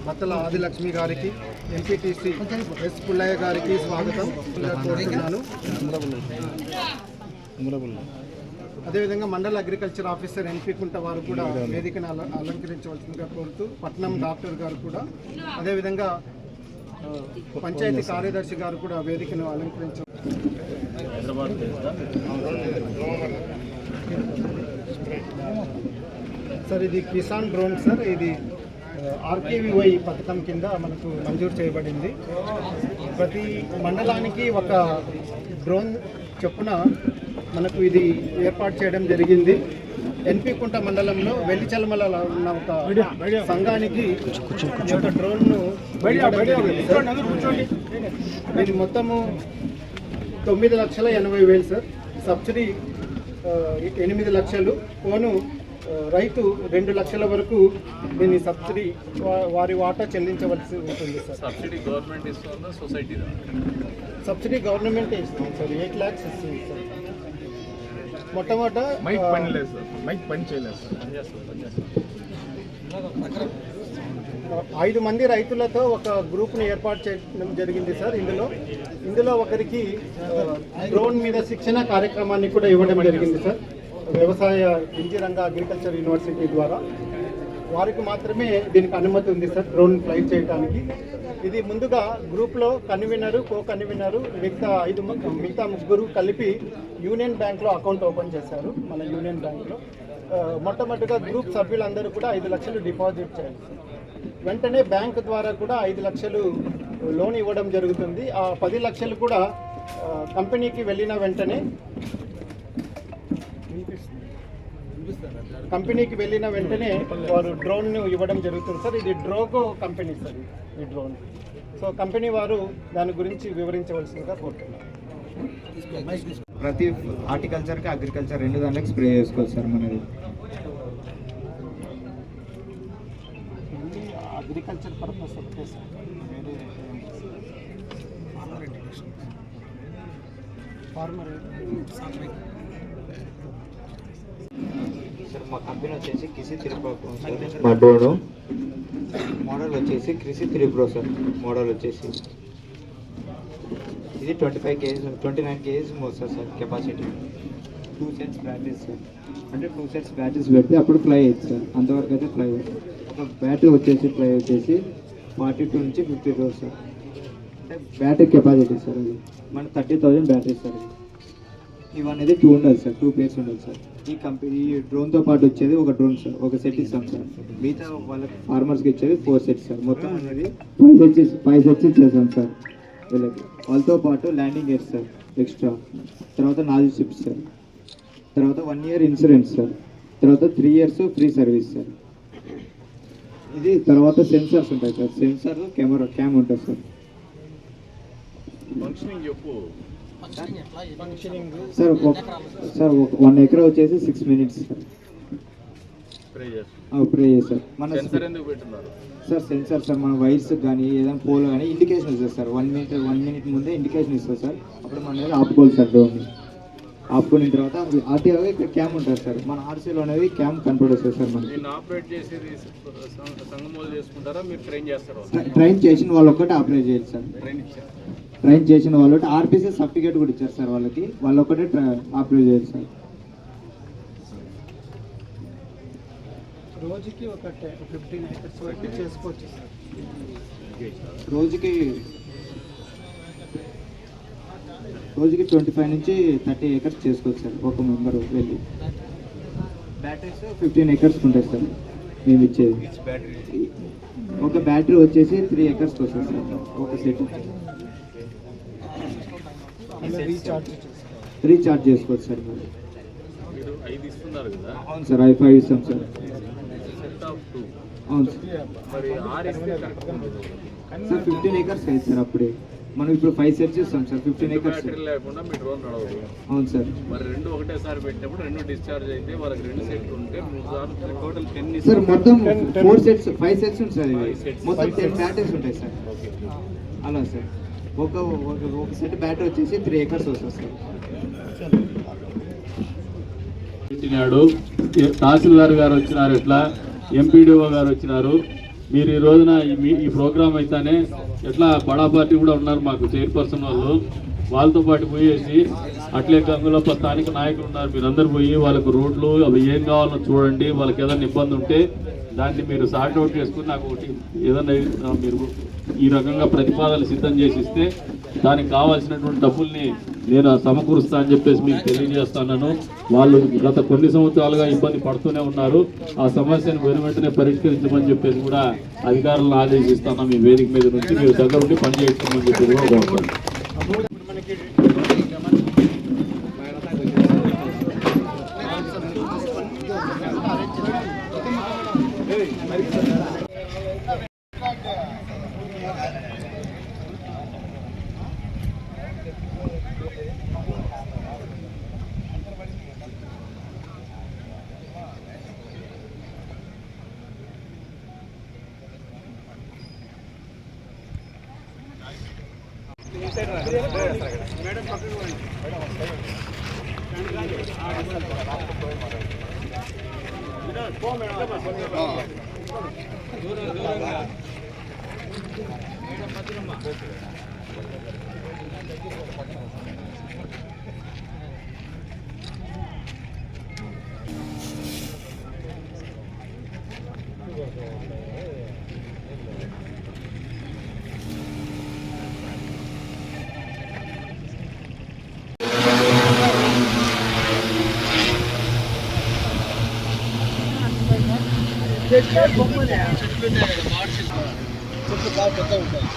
మత్తల ఆదిలక్ష్మి గారికి, MPTC yes Pullaiah గారికి స్వాగతం కోరుతున్నాను. అదేవిధంగా మండల అగ్రికల్చర్ ఆఫీసర్ ఎన్పి కుంట వారు కూడా వేదికను అలంకరించవలసిందిగా కోరుతూ, పట్నం డాక్టర్ గారు కూడా, అదేవిధంగా పంచాయతీ కార్యదర్శి గారు కూడా వేదికను అలంకరించ. సార్ ఇది కిసాన్ డ్రోన్ సార్, ఇది ఆర్కేవీవై పథకం కింద మనకు మంజూరు చేయబడింది. ప్రతి మండలానికి ఒక డ్రోన్ చొప్పున మనకు ఇది ఏర్పాటు చేయడం జరిగింది. ఎన్పి కుంట మండలంలో వెల్లిచలమలలో ఉన్న ఒక సంఘానికి ఒక డ్రోన్ను ఇది మొత్తము 9,80,000 సార్. సబ్సిడీ 8 లక్షలు, పోను రైతు 2 లక్షల వరకు దీన్ని సబ్సిడీ వారి వాటా చెల్లించవలసి ఉంటుంది సార్. సబ్సిడీ గవర్నమెంట్ ఇస్తుందా, సొసైటీ? సబ్సిడీ గవర్నమెంట్ ఇస్తుంది సార్, 8 lakhs ఇస్తుంది సార్. మొట్టమొదట మైక్ పని లేదు సార్, మైక్ పని చేయలేదు సార్. 5 మంది రైతులతో ఒక గ్రూప్ని ఏర్పాటు చేయడం జరిగింది సార్. ఇందులో ఒకరికి డ్రోన్ మీద శిక్షణ కార్యక్రమాన్ని కూడా ఇవ్వడం జరిగింది సార్. వ్యవసాయ ఇంజనీరింగ్ అగ్రికల్చర్ యూనివర్సిటీ ద్వారా వారికి మాత్రమే దీనికి అనుమతి ఉంది సార్, డ్రోన్ ఫ్లైట్ చేయడానికి. ఇది ముందుగా గ్రూప్లో కన్వీనరు, కో కన్వీనరు, మిగతా ముగ్గురు కలిపి యూనియన్ బ్యాంక్లో అకౌంట్ ఓపెన్ చేశారు. మన యూనియన్ బ్యాంక్లో మొట్టమొదటిగా గ్రూప్ సభ్యులందరూ కూడా 5 లక్షలు డిపాజిట్ చేయాలి. వెంటనే బ్యాంక్ ద్వారా కూడా 5 లక్షలు లోన్ ఇవ్వడం జరుగుతుంది. ఆ 10 లక్షలు కూడా కంపెనీకి వెళ్ళిన వెంటనే వారు డ్రోన్ను ఇవ్వడం జరుగుతుంది సార్. ఇది డ్రోగో కంపెనీ సార్, ఈ డ్రోన్. సో కంపెనీ వారు దాని గురించి వివరించవలసిందిగా కోరుతున్నారు. ప్రతి హార్టికల్చర్కి అగ్రికల్చర్ 2 దాంట్లోకి స్ప్రే చేసుకోవచ్చు సార్. మనది అగ్రికల్చర్ పర్పస్ ఒకటే సార్, ఫార్మర్ సార్. మా కంపెనీ వచ్చేసి క్రిసి 3 Pro సార్. మా డ్రోన్ మోడల్ వచ్చేసి క్రిసి 3 Pro సార్. మోడల్ వచ్చేసి ఇది 29 kgs మోస్తారు sir. Capacity 2 sets batteries sir. అంటే 2 sets బ్యాటరీస్ పెడితే అప్పుడు ఫ్లై అవుతుంది సార్. అంతవరకు అయితే ఫ్లై అవుతుంది. ఒక బ్యాటరీ వచ్చేసి ఫ్లై వచ్చేసి 42 నుంచి 50 రోజు సార్. అంటే బ్యాటరీ కెపాసిటీ సార్. అది మన 30,000 బ్యాటరీస్ సార్. ఇవన్నీ 2 ఉండాలి సార్, 2 pairs ఉండాలి సార్. ఈ డ్రోన్తో పాటు వచ్చేది ఒక డ్రోన్ సార్, ఒక సెట్ ఇస్తాం సార్. మిగతా వాళ్ళకి ఫార్మర్స్కి ఇచ్చేది 4 sets సార్. మొత్తం అనేది 5 sets ఇచ్చేసాం సార్ వీళ్ళకి. వాళ్ళతో పాటు ల్యాండింగ్ గేర్ సార్ ఎక్స్ట్రా, తర్వాత 4 షిప్స్ సార్, తర్వాత 1 year ఇన్సూరెన్స్ సార్, తర్వాత 3 years ఫ్రీ సర్వీస్ సార్. ఇది తర్వాత సెన్సార్స్ ఉంటాయి సార్. సెన్సార్ క్యామ్ ఉంటుంది సార్. ఫంక్షనింగ్ చెప్పు సార్. 1 acre వచ్చేసి 6 minutes సార్. స్ప్రే చేస్తారు. మన సెన్సార్ ఎందుకు పెట్టున్నారు సార్? సెన్సార్ సార్ మన వైర్స్ కానీ ఏదైనా పోల్ కానీ ఇండికేషన్ ఇస్తుంది సార్. 1 minute ముందే ఇండికేషన్ ఇస్తుంది సార్. అప్పుడు మన అనేది ఆపుకోవాలి సార్. డ్రోన్ ఆపుకున్న తర్వాత ఆర్టీఓ ఇక్కడ క్యామ్ ఉంటుంది సార్. మన ఆర్సీలో అనేది క్యామ్ కనపడుతుంది సార్. మనకి ఆపరేట్ చేసేది సంగమోలు చేసుకుంటారా, మీరు ట్రైన్ చేస్తారా? ట్రైన్ చేసిన వాళ్ళు ఒక్కటే ఆపరేట్ చేయాలి సార్. ట్రైన్ చేసిన వాళ్ళు ఆర్పీసీ సర్టిఫికేట్ కూడా ఇచ్చారు సార్ వాళ్ళకి. వాళ్ళు ఒక్కటే ఆపరేట్ చేయాలి సార్. రోజుకి ఒక 15 acres వరకు చేసుకోవచ్చు సార్. రోజుకి 25 నుంచి 30 acres చేసుకోవచ్చు సార్ ఒక మెంబర్ వెళ్ళి. బ్యాటరీస్ 15 acres ఉంటాయి సార్ మేము ఇచ్చేది. ఒక బ్యాటరీ వచ్చేసి 3 acres వస్తుంది సార్ ఒక సెట్. రీఛార్జ్ చేసుకోవచ్చు సార్. మీరు 5 ఇస్తున్నారు కదా? అవును సార్, 5 ఇస్తాం సార్. అవును సార్. మరి 6 ఇస్తే కరెక్ట్ సార్ 15 acres అయింది సార్. అప్పుడే మనం ఇప్పుడు 5 sets ఇస్తాం సార్. 15 acres లేకుండా మీ డ్రోన్ నడవదు. అవును సార్. మరి 2 ఒకటేసారి పెట్టినప్పుడు 2 డిశ్చార్జ్ అయితే వాళ్ళకి 2 సెట్లు ఉంటే 3 సార్లు టోటల్ 10 సార్. మొత్తం 4 sets 5 sets ఉంటుంది సార్. మొత్తం 10 బ్యాటరీస్ ఉంటాయి సార్. అలా సార్. ఒక సెట్ బ్యాటరీ వచ్చేసి 3 acres వస్తుంది సార్. తహసీల్దార్ గారు వచ్చినారు, ఇట్లా ఎంపీడీఓ గారు వచ్చినారు. మీరు ఈ రోజున ఈ ప్రోగ్రామ్ అయితేనే ఎట్లా బడా పార్టీ కూడా ఉన్నారు మాకు చైర్పర్సన్ వాళ్ళతో పాటు పోయేసి అట్లే గంగులో స్థానిక నాయకులు ఉన్నారు, మీరందరూ పోయి వాళ్ళకు రోడ్లు అవి ఏం కావాలో చూడండి, వాళ్ళకి ఏదైనా ఇబ్బంది ఉంటే దాన్ని మీరు సార్ట్అవుట్ చేసుకుని నాకు ఒకటి ఏదైనా మీరు ఈ రకంగా ప్రతిపాదనలు సిద్ధం చేసి ఇస్తే దానికి కావాల్సినటువంటి డబ్బుల్ని నేను సమకూరుస్తా అని చెప్పేసి మీకు తెలియజేస్తున్నాను. వాళ్ళు గత కొన్ని సంవత్సరాలుగా ఇబ్బంది పడుతూనే ఉన్నారు, ఆ సమస్యను వెంటనే పరిష్కరించమని చెప్పేసి కూడా అధికారులను ఆదేశిస్తున్నాం. మీ వేదిక మీద నుంచి మీరు దగ్గర ఉండి పనిచేయమని చెప్పేసి కూడా కోరుతున్నాను. చెట్లు బాగా పెద్ద ఉంటాయి.